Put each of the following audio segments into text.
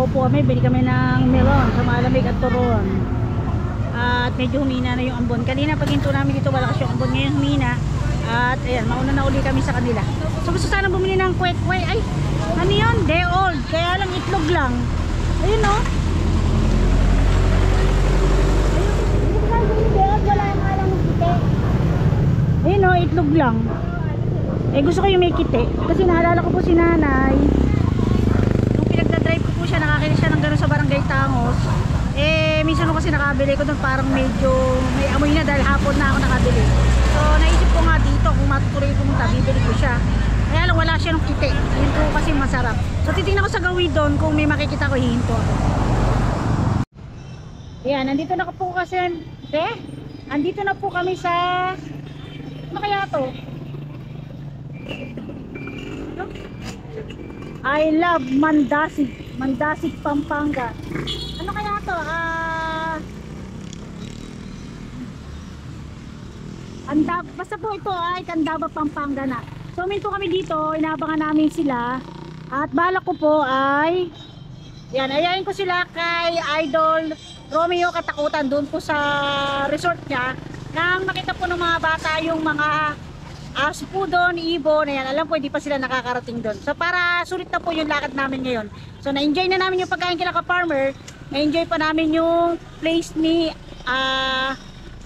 nakaupo kami, bili kami ng melon sa malamig at turon. At medyo humina na yung ambon. Kanina pag hinto namin dito malakas yung ambon, ngayon humina. At ayan, mauna na uli kami sa kanila. So gusto sana bumili ng kwek-kwek. Ay, ano yun? Day old. Kaya lang itlog lang. Ayun o. Ayun o, itlog lang. Eh gusto ko yung may kite. Kasi naalala ko po si nanay. Nung pinagdadrive ko po siya, nakakita siya ng gano'n sa barangay Tangos. Eh minsan ko kasi nakabili ko doon, parang medyo may amoy na dahil hapon na ako nakabili. So naisip ko nga dito kung matutuloy pumunta, bibili ko siya. Kaya lang wala siya ng kite. Yun po kasi masarap. So titingnan ko sa gawin doon, kung may makikita ko, hihinto ako. Ayan, nandito na po kasi. Andito na po kami sa, ano kaya to? I love Mandasig. Mandasig, Pampanga. Ano kaya to? Basta po ito ay Candaba, Pampanga na. So minto kami dito, inaabangan namin sila. At balak ko po ay yan, ayayin ko sila kay Idol Romeo Katakutan doon po sa resort niya. Nang makita po ng mga bata yung mga aso po doon, ibon, ayan, alam po hindi pa sila nakakarating doon. So para sulit na po yung lakad namin ngayon. So na-enjoy na namin yung pagkain kila ka-farmer. Na-enjoy pa namin yung place ni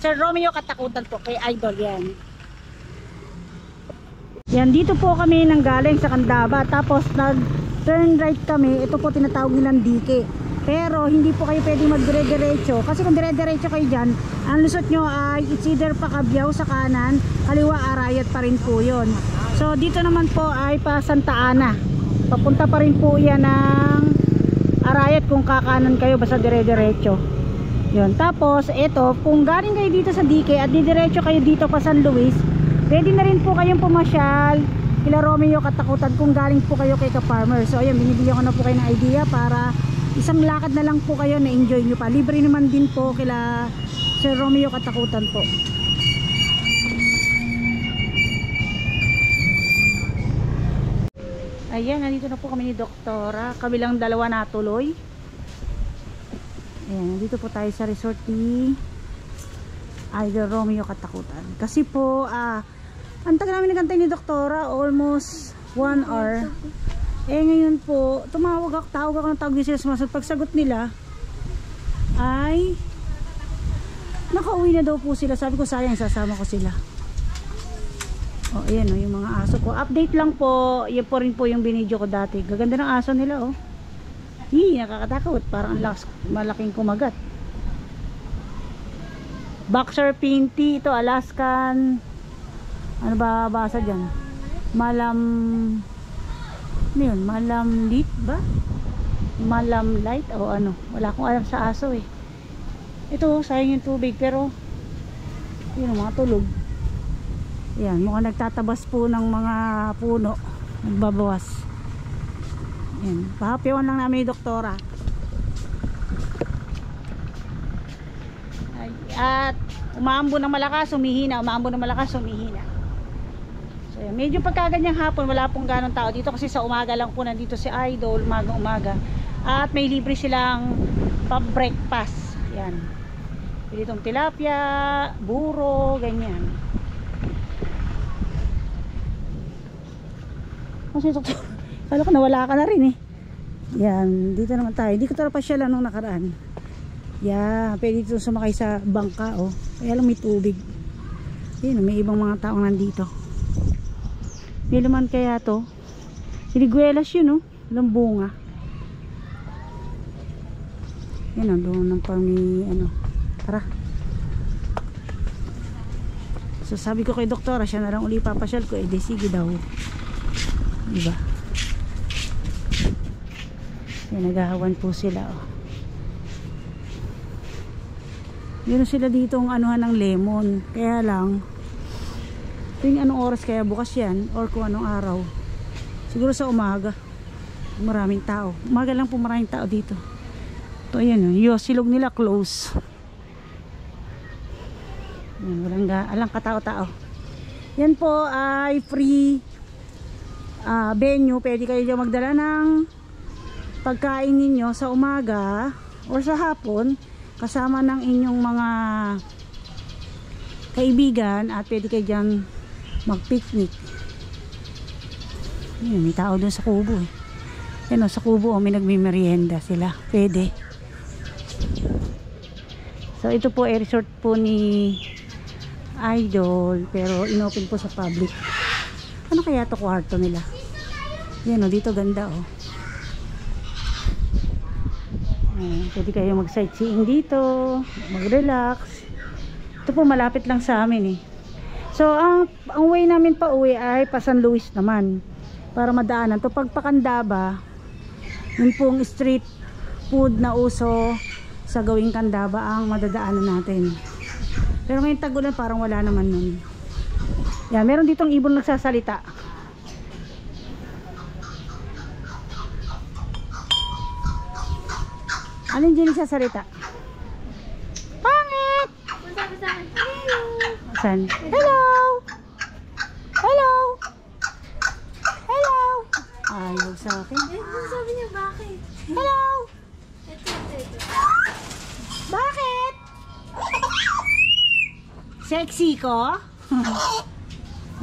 Sir Romeo Katakutan po, kay Idol yan. Yan, dito po kami nang galing sa Candaba. Tapos nag turn right kami. Ito po tinatawag nilang dike. Pero hindi po kayo pwedeng magdire-diretso. Kasi kung dire-diretso kayo dyan, ang lusot nyo ay it's either Pacabyaw sa kanan, kaliwa Arayat pa rin po yun. So dito naman po ay pa Santa Ana. Papunta pa rin po yan ng Arayat kung kakanan kayo, basta dire-diretso. Yun. Tapos ito, kung galing kayo dito sa dike at didiretso kayo dito pa San Luis, pwede na rin po kayong pumasyal kila Romeo Katakutan kung galing po kayo kay ka-farmer. So ayun, binibigyan ko na po kayo ng idea para isang lakad na lang po kayo na enjoy nyo pa. Libre naman din po kila Sir Romeo Katakutan po. Ayan, nandito na po kami ni Doktora. Kabilang dalawa natuloy. Ayan, nandito po tayo sa resort ni Idol Romeo Katakutan. Kasi po, ang tagal namin nagantay ni Doktora, almost 1 hour. Eh ngayon po, tawag ako ng tawag ni sila sumasagot. Pagsagot nila ay nakauwi na daw po sila. Sabi ko sayang, sasama ko sila. O ayan o, yung mga aso ko. Update lang po, yun po rin po yung binidyo ko dati. Gaganda ng aso nila o. Nakakatakot, parang malaking kumagat. Boxer Pinty, ito Alaskan, ano ba basa dyan? Ano yun? Malamlit ba? Malamlight o ano? Wala akong alam sa aso eh. Ito, sayang yung tubig pero yun, mga tulog. Yan, mukhang nagtatabas po ng mga puno. Nagbabawas. Yan, pahapyawan lang namin yung Doktora. At umaambon ng malakas, humihina. Umaambon ng malakas, humihina. So yan, medyo pagkaganyang hapon wala pong ganong tao dito kasi sa umaga lang po nandito si Idol, umaga. At may libre silang pa-breakfast. Yan. Pilitong tilapia, buro, ganyan. Kasi kala ko nawala ka na rin eh. Yan, dito naman tayo. Hindi ko talaga pasyalan nung nakaraan. Yan, pwede dito sumakay sa bangka oh. Kaya lang may tubig. Yan, may ibang mga taong nandito. May laman kaya to. Siniguelas yun oh. Walang bunga. Yan oh, doon ng farm ni ano. Tara. So sabi ko kay Doktora, siya na lang uli papasyal ko. Eh di sige daw. Diba? Yan, naghahawan po sila oh. Meron sila dito ang anuhan ng lemon. Kaya lang tuwing anong oras kaya bukas yan or kung anong araw. Siguro sa umaga. Maraming tao. Umaga lang po maraming tao dito. Ito ayan oh. Yung silog nila close. Yan, walang katao-tao. Yan po ay free venue. Pwede kayo dyan magdala ng pagkain ninyo sa umaga or sa hapon kasama ng inyong mga kaibigan at pwede kayo dyan mag-picnic. Yun, may tao doon sa kubo eh. Yan o, sa kubo may nagmimerienda sila. Pwede. So ito po ay resort po ni Idol pero inopen po sa public. Ano kaya to kwarto nila? Yan o, dito ganda o. Pwede kayo mag sightseeing dito, mag-relax. Ito po malapit lang sa amin eh. So ang way namin pa uwi ay pa San Luis naman para madaanan. To pagpakandaba, yun pong street food na uso sa gawing Candaba ang madadaanan natin. Pero ngayon tagulan parang wala naman nun. Yan, meron ditong ibon nagsasalita. Anong dyan nagsasalita? Pangit! Saan? Hello! Hello! Hello! Ayaw sa akin. Sabi niya bakit? Hello! Ito. Bakit? Sexy ko?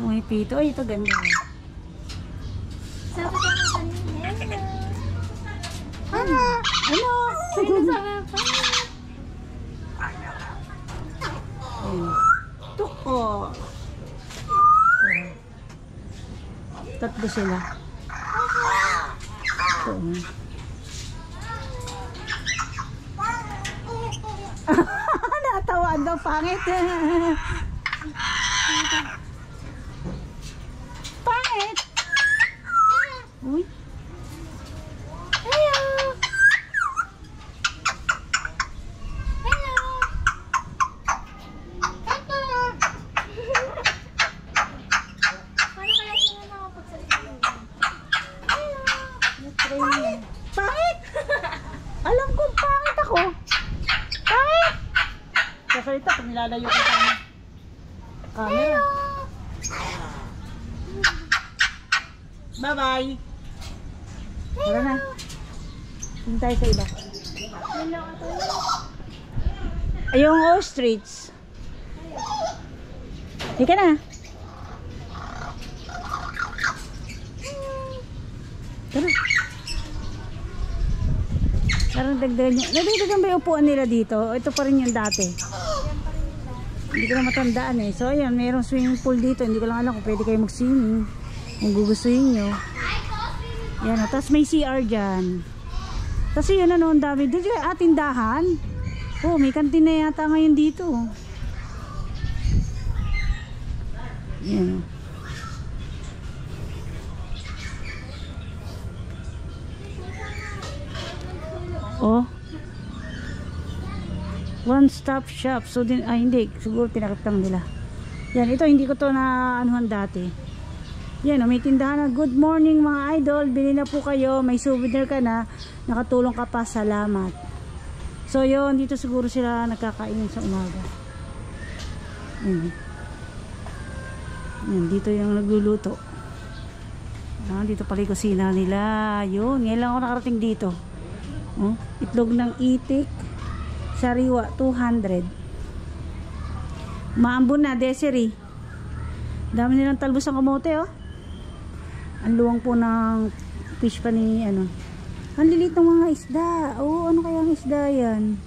Uy, pito. Ay, ito ganda. Sabi ko na kanina, Ano? Ano? sabi na pangit. Tuko. Tatlo sila. Ito. Natawaan daw, pangit. Pangit. Uy. Hello! Hello! Paano kaya sila nakapagsalita ng Hello! Pangit. Alam kong pangit ako. Pangit. Kasalita kung nilalayo ko sa camera. Bye-bye. Tara na. Tingin tayo sa iba. Hello, ito. Yung ostrich. Hindi ka na. Tara. Parang dagdagan niya. Nadagdagan ba yung upuan nila dito? Ito pa rin yung dati. Hindi ko na matandaan eh. So ayan, mayroong swimming pool dito. Hindi ko lang alam kung pwede kayo mag-swimming. Kung gugustuhin nyo. Yan. Tapos may CR dyan. Tapos yun ano, ang dami. Doon yung atindahan. Oh, may kantin na yata ngayon dito. Yan. Oh. One stop shop. So din, hindi. Siguro pinakit lang nila. Yan, ito hindi ko to na anuhan dati. Yan, may tindahan na. Good morning mga idol. Bili na po kayo. May souvenir ka na. Nakatulong ka pa. Salamat. So yun, dito siguro sila nagkakainin sa umaga. Yan. Yan, dito yung nagluluto. Dito pala yung kusina nila. Yun, ngayon lang ako nakarating dito. Oh, itlog ng itik. Sariwa, 200. Maambon na, Desiree. Dami nilang talbos ng kamote, oh. Ang luwang po ng fish pa ni, ano. Ang lilit ng mga isda. Oh, ano kaya ang isda yan?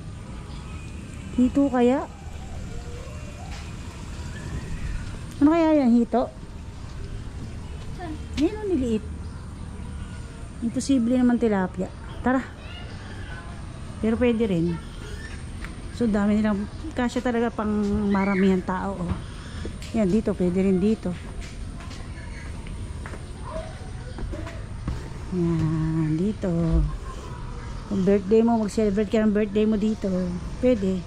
Hito kaya? Ano kaya yan, hito? Yan ang niliit. Imposible naman tilapia. Tara. Pero pwede rin. So dami nilang kasya talaga pang maramihan tao. Oh. Yan dito, pwede rin dito. Yan dito. Kung birthday mo, mag-celebrate ka ng birthday mo dito. Pwede.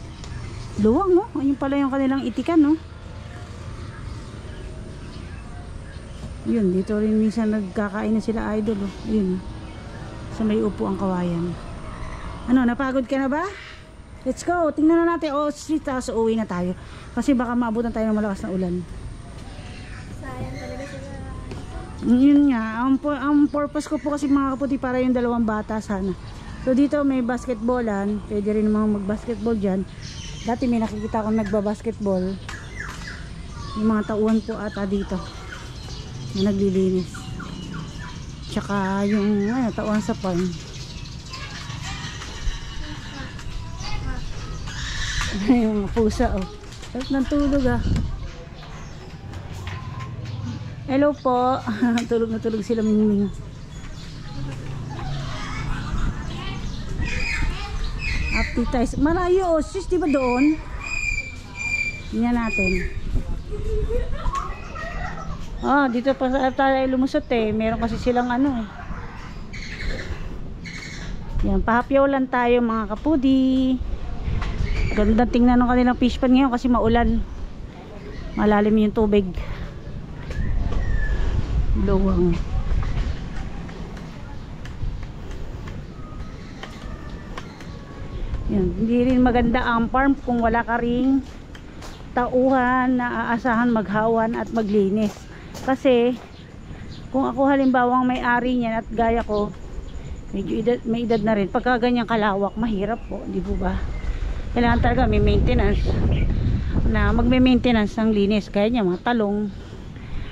Luwang, no? Ayun pala yung kanilang itikan, no? Yun, dito rin minsan nagkakain na sila idol, oh. Yun. So may upo ang kawayan. Ano, napagod ka na ba? Let's go. Tingnan na natin. Oh, street tapos uwi na tayo. Kasi baka maabutan tayo ng malakas na ulan. Sayang talaga sila. Yun nga, ang purpose ko po kasi mga kaputi para yung dalawang bata sana. So dito may basketballan, pwede rin mga mag-basketball dyan. Dati may nakikita akong nagba-basketball. Yung mga tauhan po ata dito na naglilinis. Tsaka yung tauhan sa farm. Yung mga pusa oh. Tapos nantulog ah. Hello po. Tulog na tulog sila Mingming. Appetize. Malayo oh. Sis, di ba doon? Tingnan natin. Ah, dito pa tayo lumusot eh. Meron kasi silang ano eh. Yan, pahapyaw lang tayo mga kapudi. Ganda tingnan ng kanilang fish pan ngayon kasi maulan. Malalim yung tubig. Luwang. Yan, hindi rin maganda ang farm kung wala ka ring tauhan na aasahan maghawan at maglinis. Kasi kung ako halimbawang may-ari niyan at gaya ko, medyo may edad na rin, pagka ganyang kalawak mahirap po, di po ba? Kailangan talaga may maintenance na magme-maintenance ng linis. Kaya niya mga talong,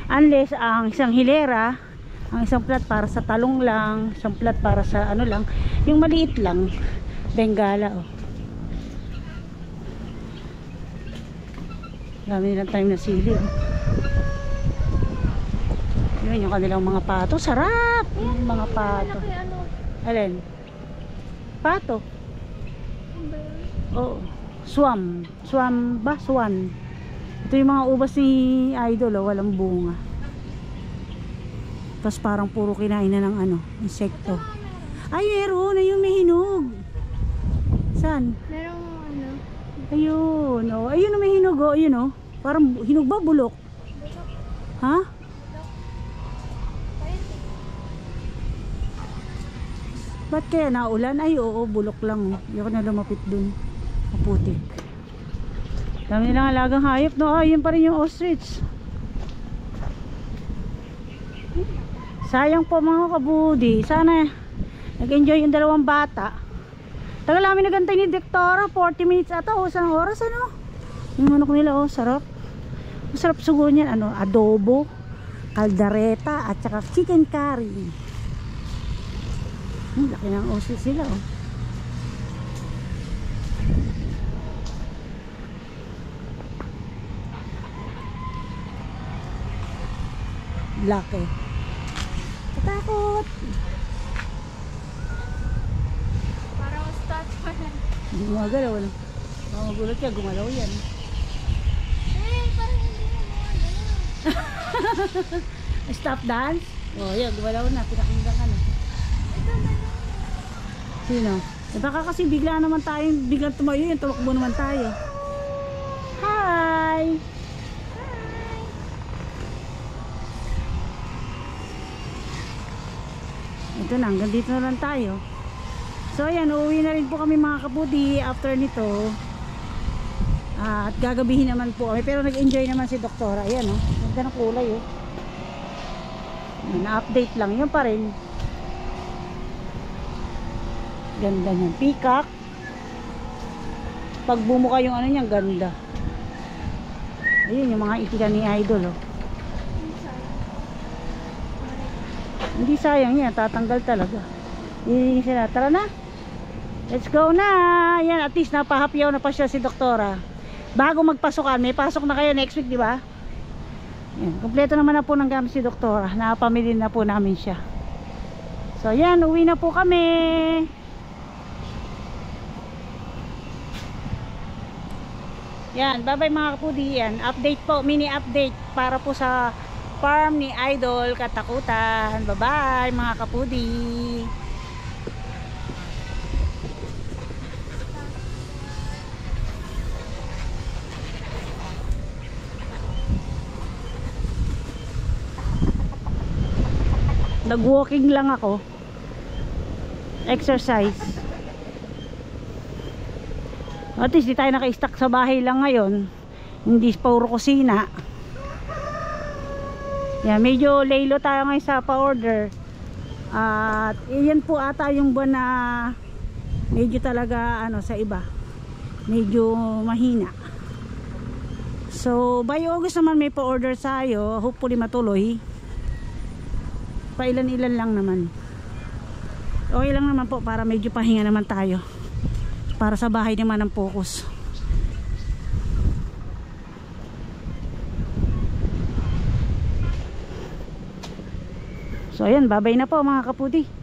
unless ang isang hilera, ang isang plat para sa talong lang, isang plat para sa ano lang, yung maliit lang, bengala oh. Dami nilang time na sili oh. Yun yung kanilang mga pato, sarap yung mga pato. Alin? Pato. Oh, swam ba? Swan. Ito yung mga ubas ni Idol oh, walang bunga. Tapos parang puro kinain na ng ano, insekto. Ay, meron, ayun may hinog. Saan? Merong ano? Ayun, oh, ayun may hinog oh, ayun oh. Parang hinog ba bulok? Ha? Ba't kaya naulan? Ay, oo, bulok lang oh. Hindi ako na lumapit dun. Maputik. Dami nilang alagang hayop no. Ah, yun pa rin yung ostrich. Sayang po mga kabudi. Sana nag-enjoy yung dalawang bata. Tagal namin nagantay ni Dektora, 40 minutes ata o isang oras ano. Yung manok nila oh, sarap. Masarap siguro niyan ano, adobo, kaldereta at saka chicken curry. Laki ng ostrich sila oh. Laki. Katakot. Parang start pa lang. Hindi gumagalaw. Baka magulat ka, gumalaw yan. Parang hindi na mga Stop dance? Oh, yan, gumalaw na. Pinakinggan ka na. Sino? Baka kasi bigla naman tayo, biglang tumayo yan, tumakbo naman tayo. Hi! Ito na, hanggang dito na lang tayo. So ayan, uuwi na rin po kami mga kabudi after nito. At gagabihin naman po kami. Pero nag-enjoy naman si Doktora. Ayan o, ganda ng kulay o. Na-update lang, yun pa rin. Ganda niyan, peacock. Pag bumuka yung ano niyan, ganda. Ayun yung mga itikan ni Idol oh. Hindi sayang yan, tatanggal talaga. Hindi sila, tara na. Let's go na. Yan, at least napahapyaw na pa siya si Doktora. Bago magpasukan, may pasok na kayo next week, di ba? Yan, kompleto naman na po ng gamit si Doktora. Napamili na po namin siya. So yan, uwi na po kami. Yan, bye bye mga kapudi. Yan, update po, mini update para po sa farm ni Idol Katakutan. Bye bye mga kapudi. Nag-walking lang ako. Exercise. At least di tayo naka-stack sa bahay lang ngayon. Hindi puro kusina. Yan, medyo laylo tayo ngayon sa pa-order. At iyan po ata yung buwan na medyo talaga ano sa iba. Medyo mahina. So by August naman may pa-order tayo. Hopefully matuloy. Pailan-ilan lang naman. Okay lang naman po para medyo pahinga naman tayo. Para sa bahay naman ang focus. So ayan, babay na po mga kaputi.